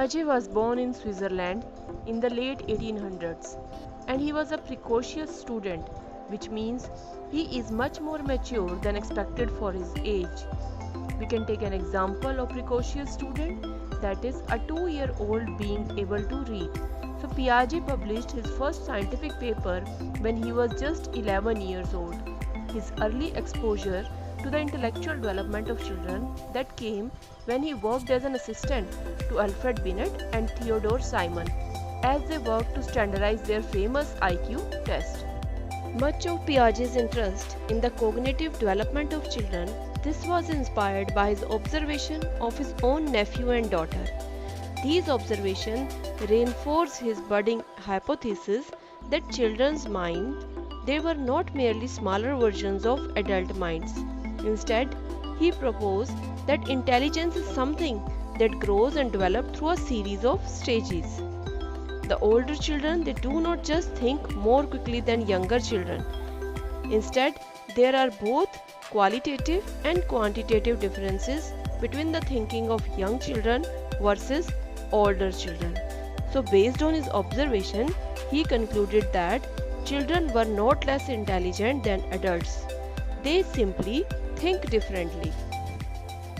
Piaget was born in Switzerland in the late 1800s, and he was a precocious student, which means he is much more mature than expected for his age. We can take an example of precocious student, that is a 2-year-old being able to read. So Piaget published his first scientific paper when he was just 11 years old. His early exposure to the intellectual development of children that came when he worked as an assistant to Alfred Binet and Theodore Simon as they worked to standardize their famous IQ test. Much of Piaget's interest in the cognitive development of children, this was inspired by his observation of his own nephew and daughter. These observations reinforce his budding hypothesis that children's minds, they were not merely smaller versions of adult minds. Instead, he proposed that intelligence is something that grows and develops through a series of stages. The older children, they do not just think more quickly than younger children. Instead, there are both qualitative and quantitative differences between the thinking of young children versus older children. So based on his observation, he concluded that children were not less intelligent than adults. They simply think differently.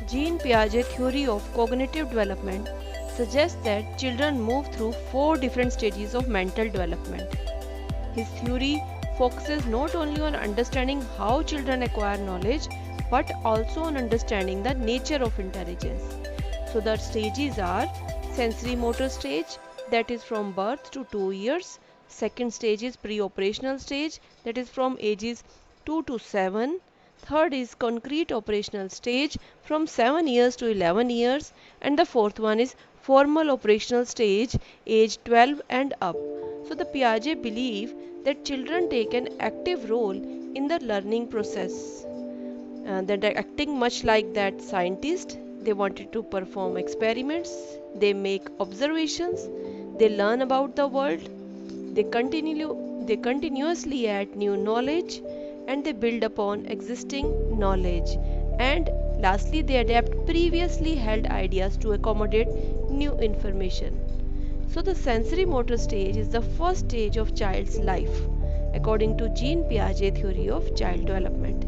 Jean Piaget's theory of cognitive development suggests that children move through 4 different stages of mental development. His theory focuses not only on understanding how children acquire knowledge, but also on understanding the nature of intelligence. So the stages are sensory motor stage, that is from birth to 2 years. Second stage is pre-operational stage, that is from ages 2 to 7. Third is concrete operational stage from 7 years to 11 years, and the fourth one is formal operational stage, age 12 and up. So the Piaget believe that children take an active role in the learning process. That are acting much like that scientist. They wanted to perform experiments, they make observations, they learn about the world, they continuously add new knowledge, and they build upon existing knowledge, and lastly they adapt previously held ideas to accommodate new information. So the sensory motor stage is the first stage of child's life according to Jean Piaget theory of child development.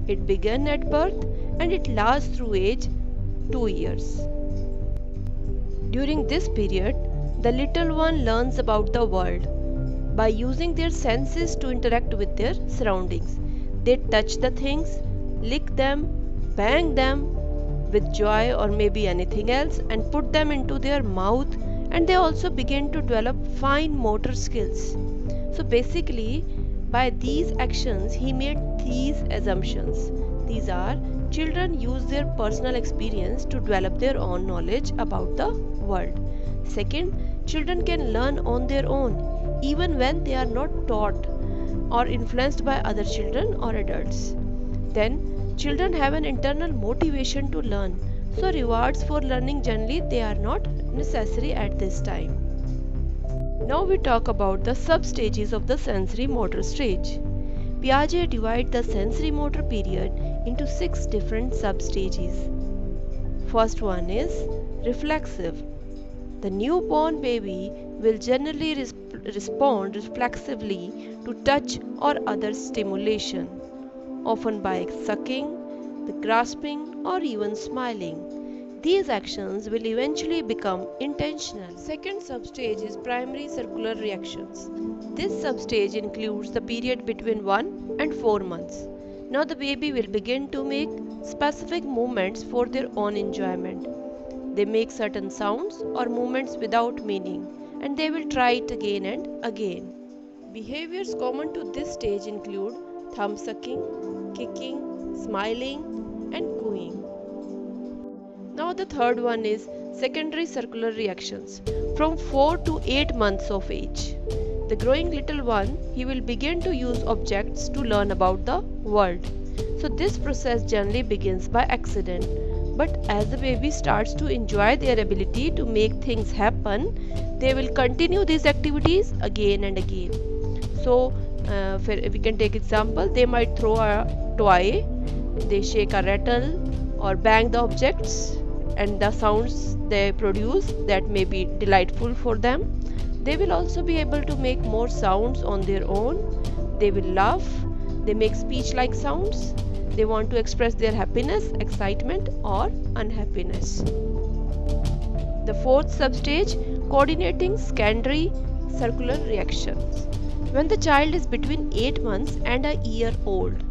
It began at birth and it lasts through age 2 years. During this period, the little one learns about the world by using their senses to interact with their surroundings. They touch the things, lick them, bang them with joy or maybe anything else, and put them into their mouth, and they also begin to develop fine motor skills. So basically, by these actions, he made these assumptions. These are, children use their personal experience to develop their own knowledge about the world. Second, children can learn on their own, even when they are not taught or influenced by other children or adults. Then, children have an internal motivation to learn, so rewards for learning generally they are not necessary at this time. Now we talk about the sub-stages of the sensory motor stage. Piaget divides the sensory motor period into 6 different sub-stages. First one is reflexive. The newborn baby will generally respond reflexively to touch or other stimulation, often by sucking, the grasping, or even smiling. These actions will eventually become intentional. Second substage is primary circular reactions. This substage includes the period between 1 and 4 months. Now the baby will begin to make specific movements for their own enjoyment. They make certain sounds or movements without meaning, and they will try it again and again. Behaviors common to this stage include thumb sucking, kicking, smiling, and cooing. Now the third one is secondary circular reactions. From 4 to 8 months of age, the growing little one, he will begin to use objects to learn about the world. So this process generally begins by accident. But as the baby starts to enjoy their ability to make things happen, they will continue these activities again and again. So we can take example, they might throw a toy, they shake a rattle or bang the objects and the sounds they produce that may be delightful for them. They will also be able to make more sounds on their own. They will laugh, they make speech like sounds, they want to express their happiness, excitement, or unhappiness. The fourth substage, coordinating secondary circular reactions. When the child is between 8 months and a year old,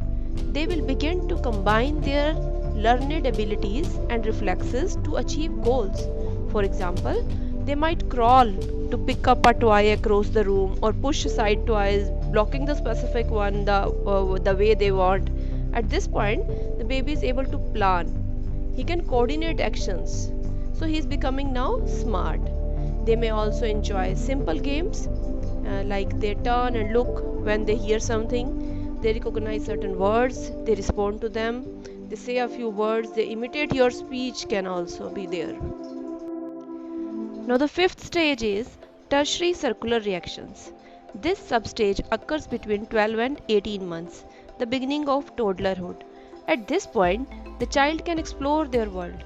they will begin to combine their learned abilities and reflexes to achieve goals. For example, they might crawl to pick up a toy across the room or push aside toys, blocking the specific one the way they want. At this point, the baby is able to plan. He can coordinate actions. So he is becoming now smart. They may also enjoy simple games like they turn and look when they hear something. They recognize certain words, they respond to them, they say a few words, they imitate your speech can also be there. Now the fifth stage is tertiary circular reactions. This substage occurs between 12 and 18 months, the beginning of toddlerhood. At this point, the child can explore their world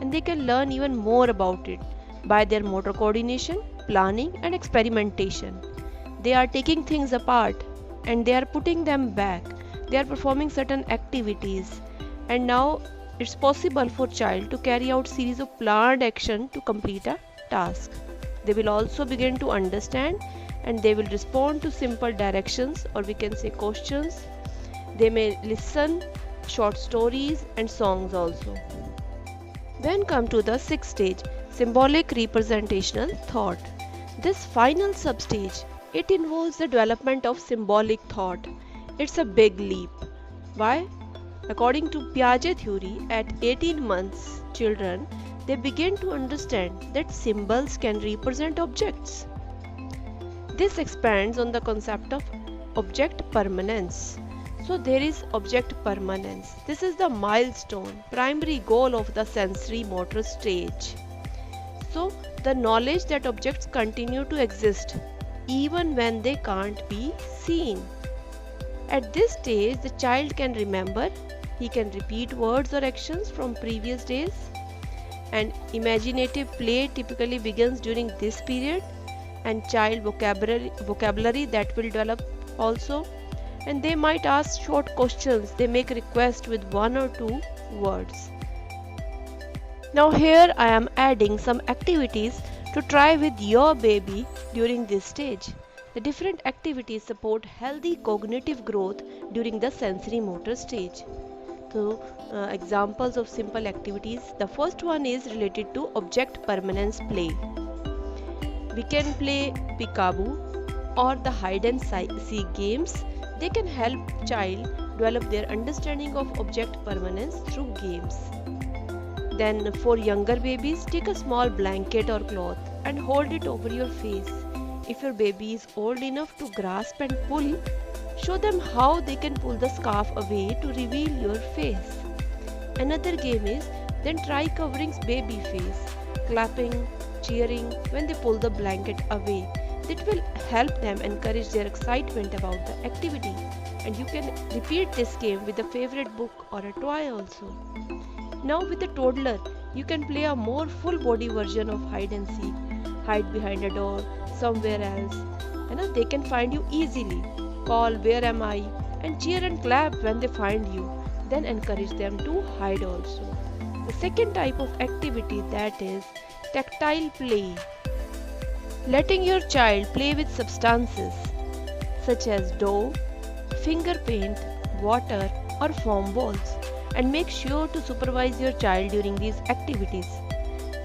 and they can learn even more about it by their motor coordination, planning, and experimentation. They are taking things apart and they are putting them back. They are performing certain activities, and now it's possible for child to carry out series of planned action to complete a task. They will also begin to understand and they will respond to simple directions, or we can say questions. They may listen short stories and songs also. Then come to the sixth stage, symbolic representational thought. This final substage, it involves the development of symbolic thought. It's a big leap. Why? According to Piaget theory, at 18 months children, they begin to understand that symbols can represent objects. This expands on the concept of object permanence. So there is object permanence. This is the milestone, primary goal of the sensory motor stage. So the knowledge that objects continue to exist even when they can't be seen. At this stage, the child can remember, he can repeat words or actions from previous days, and imaginative play typically begins during this period, and child vocabulary that will develop also. And they might ask short questions, they make requests with 1 or 2 words. Now here I am adding some activities to try with your baby during this stage. The different activities support healthy cognitive growth during the sensory motor stage. So examples of simple activities. The first one is related to object permanence play. We can play peekaboo or the hide and seek games. They can help child develop their understanding of object permanence through games. Then for younger babies, take a small blanket or cloth and hold it over your face. If your baby is old enough to grasp and pull, show them how they can pull the scarf away to reveal your face. Another game is then try covering baby face, clapping, cheering when they pull the blanket away. That will help them encourage their excitement about the activity, and you can repeat this game with a favorite book or a toy also. Now with a toddler, you can play a more full body version of hide and seek. Hide behind a door, somewhere else, and they can find you easily. Call where am I and cheer and clap when they find you. Then encourage them to hide also. The second type of activity, that is tactile play. Letting your child play with substances such as dough, finger paint, water or foam balls, and make sure to supervise your child during these activities.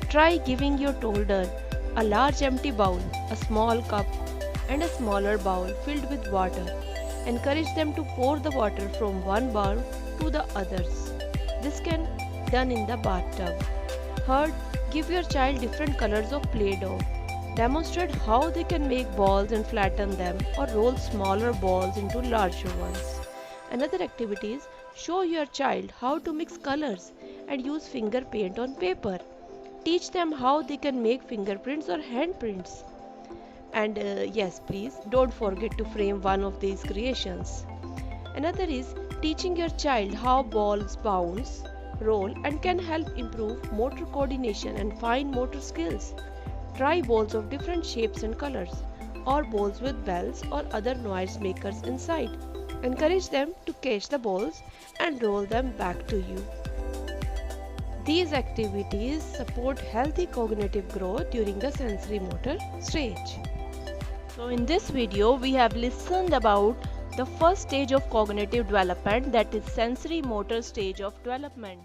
Try giving your toddler a large empty bowl, a small cup and a smaller bowl filled with water. Encourage them to pour the water from one bowl to the others. This can be done in the bathtub. Third, give your child different colors of Play-Doh. Demonstrate how they can make balls and flatten them, or roll smaller balls into larger ones. Another activity is show your child how to mix colors and use finger paint on paper. Teach them how they can make fingerprints or handprints. And yes, please don't forget to frame one of these creations. Another is teaching your child how balls bounce, role and can help improve motor coordination and fine motor skills. Try balls of different shapes and colors, or balls with bells or other noise makers inside. Encourage them to catch the balls and roll them back to you. These activities support healthy cognitive growth during the sensory motor stage. So in this video, we have listened about the first stage of cognitive development, that is sensory motor stage of development.